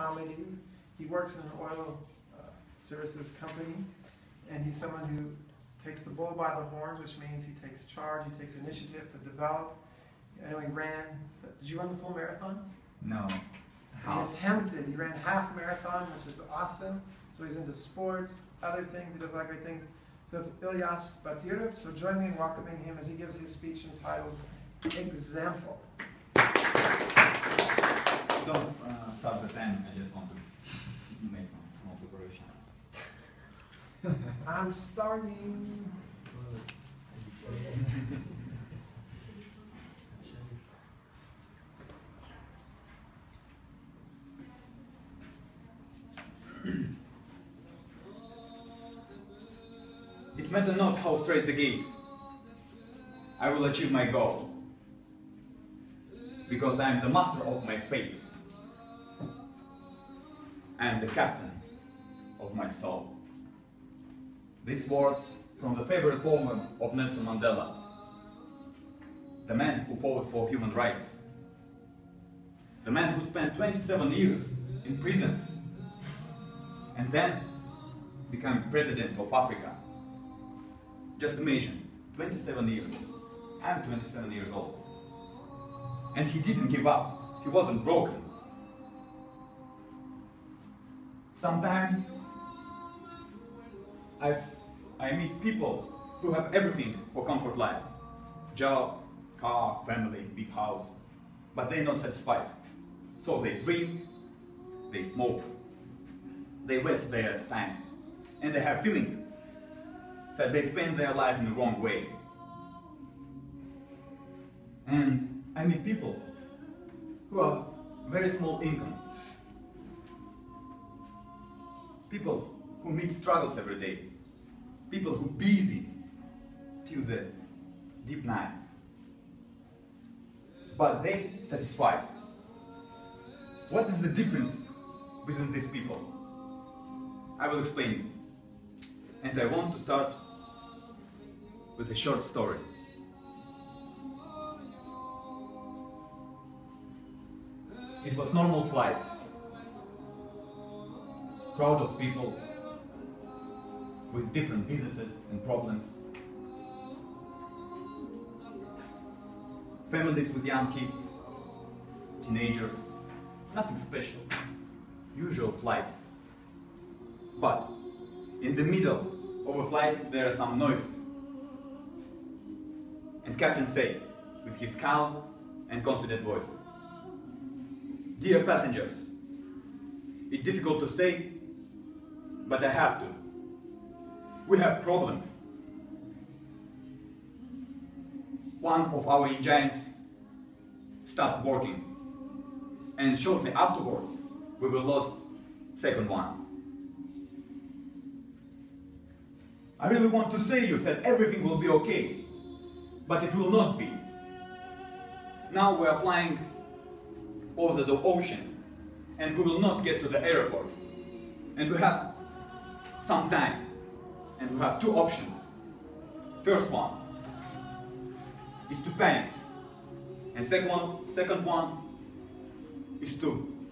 Almaty. He works in an oil services company, and he's someone who takes the bull by the horns, which means he takes charge, he takes initiative to develop. I know he ran, did you run the full marathon? No. He attempted, he ran half marathon, which is awesome. So he's into sports, other things, he does a lot of great things. So it's Ilyas Batyrov, so join me in welcoming him as he gives his speech entitled Example. Don't start the time, I just want to make some small preparation. I'm starting. It matter not how straight the gate, I will achieve my goal, because I am the master of my fate. I am the captain of my soul. These words from the favorite poem of Nelson Mandela, the man who fought for human rights, the man who spent 27 years in prison and then became president of Africa. Just imagine, 27 years. I'm 27 years old. And he didn't give up. He wasn't broken. Sometimes I meet people who have everything for comfort life. Job, car, family, big house. But they're not satisfied. So they drink, they smoke, they waste their time. And they have feeling that they spend their life in the wrong way. And I meet people who have very small income. People who meet struggles every day. People who busy till the deep night. But they satisfied. What is the difference between these people? I will explain you. And I want to start with a short story. It was normal flight. Crowd of people with different businesses and problems. Families with young kids, teenagers, nothing special. Usual flight. But in the middle of a flight there is some noise. And captain say, with his calm and confident voice, "Dear passengers, it's difficult to say, but I have to. We have problems. One of our engines stopped working, and shortly afterwards we will lost second one. I really want to say you that everything will be okay, but it will not be. Now we are flying over the ocean, and we will not get to the airport. And we have some time, and we have two options. First one is to panic, and second one is to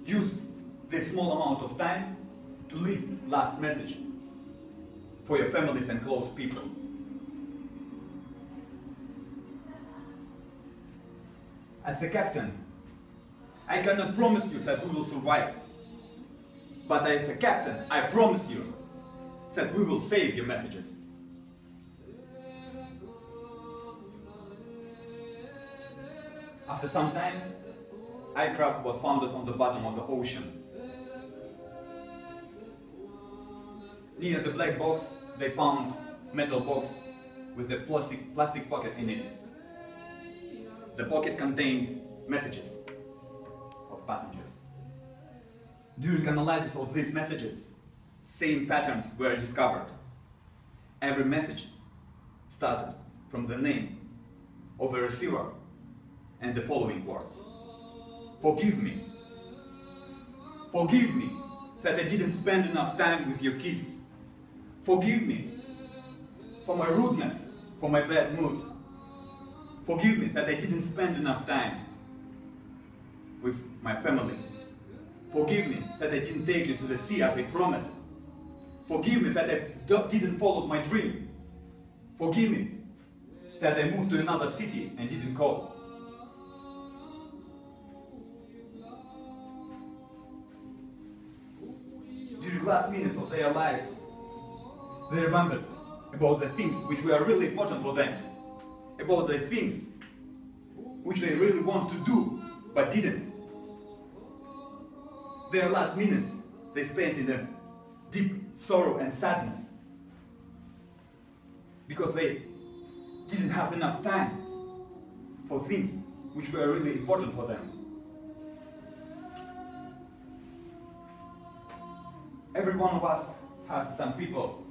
use this small amount of time to leave last message for your families and close people. As a captain, I cannot promise you that we will survive. But as a captain, I promise you that we will save your messages. After some time, aircraft was found on the bottom of the ocean. Near the black box, they found metal box with a plastic pocket in it. The pocket contained messages of passengers. During analysis of these messages, same patterns were discovered. Every message started from the name of a receiver and the following words: "Forgive me. Forgive me that I didn't spend enough time with your kids. Forgive me for my rudeness, for my bad mood. Forgive me that I didn't spend enough time with my family. Forgive me that I didn't take you to the sea as I promised. Forgive me that I didn't follow my dream. Forgive me that I moved to another city and didn't call. During the last minutes of their lives, they remembered about the things which were really important for them, about the things which they really want to do but didn't. Their last minutes they spent in a deep sorrow and sadness because they didn't have enough time for things which were really important for them. Every one of us has some people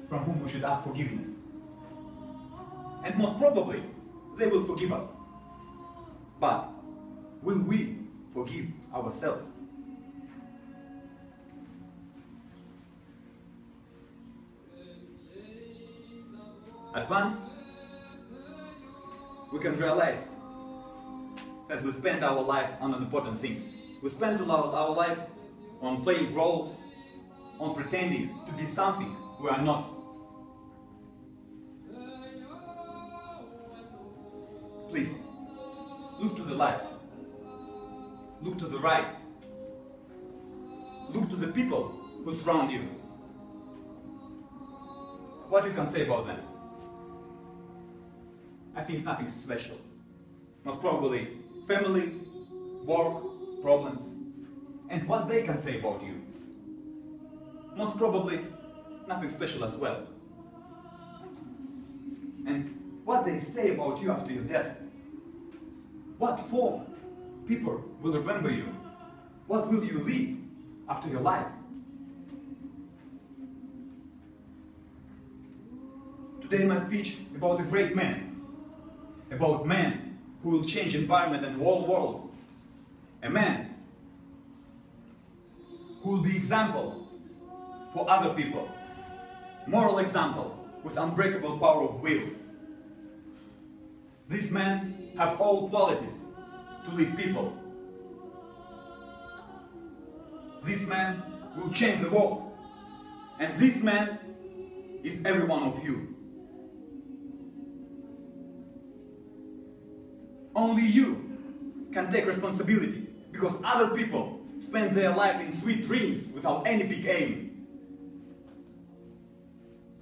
from whom we should ask forgiveness. And most probably, they will forgive us. But will we forgive ourselves? At once, we can realize that we spend our life on unimportant things. We spend our life on playing roles, on pretending to be something we are not. Please, look to the left. Look to the right. Look to the people who surround you. What you can say about them? I think nothing special. Most probably family, work, problems, and what they can say about you. Most probably nothing special as well. And what they say about you after your death. What for people will remember you? What will you leave after your life? Today my speech about a great man, about man who will change environment and whole world. A man who will be example for other people, moral example with unbreakable power of will. This man have all qualities to lead people. This man will change the world, and this man is every one of you. Only you can take responsibility, because other people spend their life in sweet dreams without any big aim.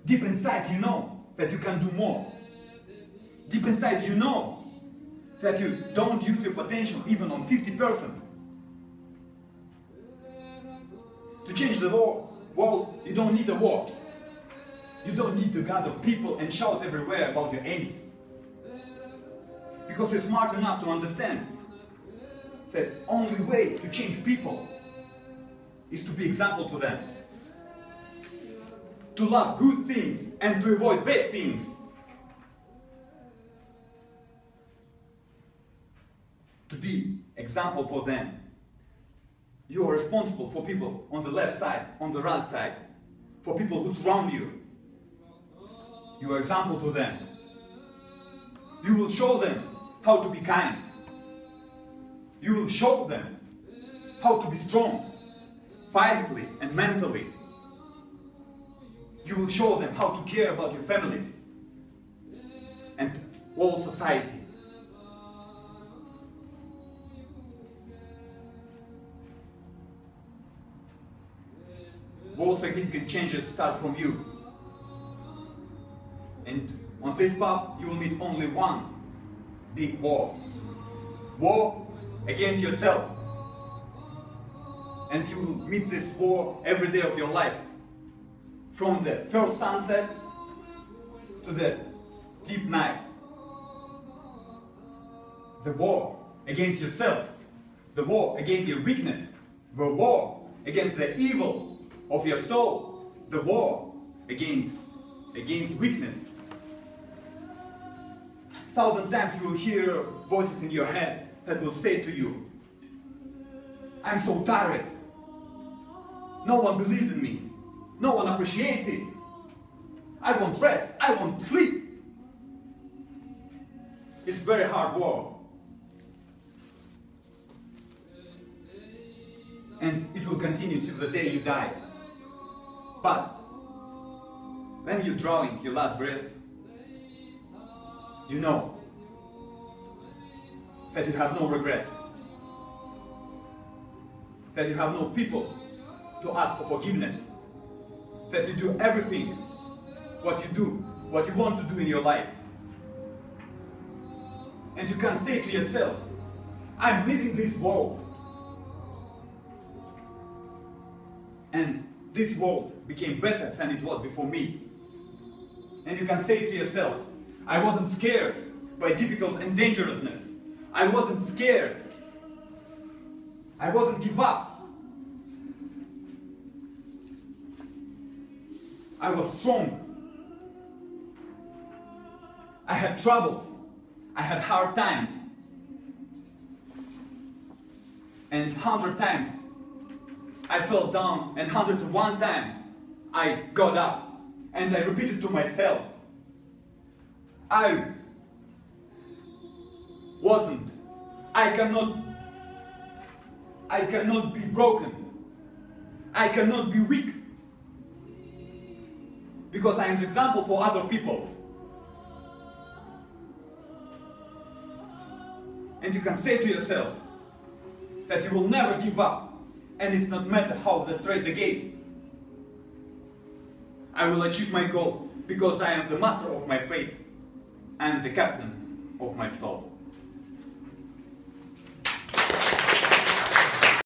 Deep inside you know that you can do more. Deep inside you know that you don't use your potential even on 50%. To change the world, you don't need a war. You don't need to gather people and shout everywhere about your aims. Because you're smart enough to understand that only way to change people is to be example to them. To love good things and to avoid bad things. To be example for them. You are responsible for people on the left side, on the right side, for people who surround you. You are example to them. You will show them how to be kind. You will show them how to be strong, physically and mentally. You will show them how to care about your families and all society. All significant changes start from you. And on this path, you will meet only one big war. War against yourself. And you will meet this war every day of your life. From the first sunset to the deep night. The war against yourself. The war against your weakness. The war against the evil of your soul. The war against weakness. 1,000 times you will hear voices in your head that will say to you, I'm so tired. No one believes in me. No one appreciates it. I want rest. I want sleep. It's very hard war. and it will continue till the day you die. But when you're drawing your last breath, you know that you have no regrets, that you have no people to ask for forgiveness, that you do everything what you want to do in your life. And you can say to yourself, I'm leaving this world. And this world became better than it was before me. And you can say to yourself, I wasn't scared by difficulty and dangerousness. I wasn't scared. I wasn't give up. I was strong. I had troubles. I had hard time. And 100 times I fell down, and 101 times I got up, and I repeated to myself, I cannot be broken. I cannot be weak. Because I am an example for other people. And you can say to yourself that you will never give up, and it's not matter how straight the gate. I will achieve my goal because I am the master of my fate. I am the captain of my soul.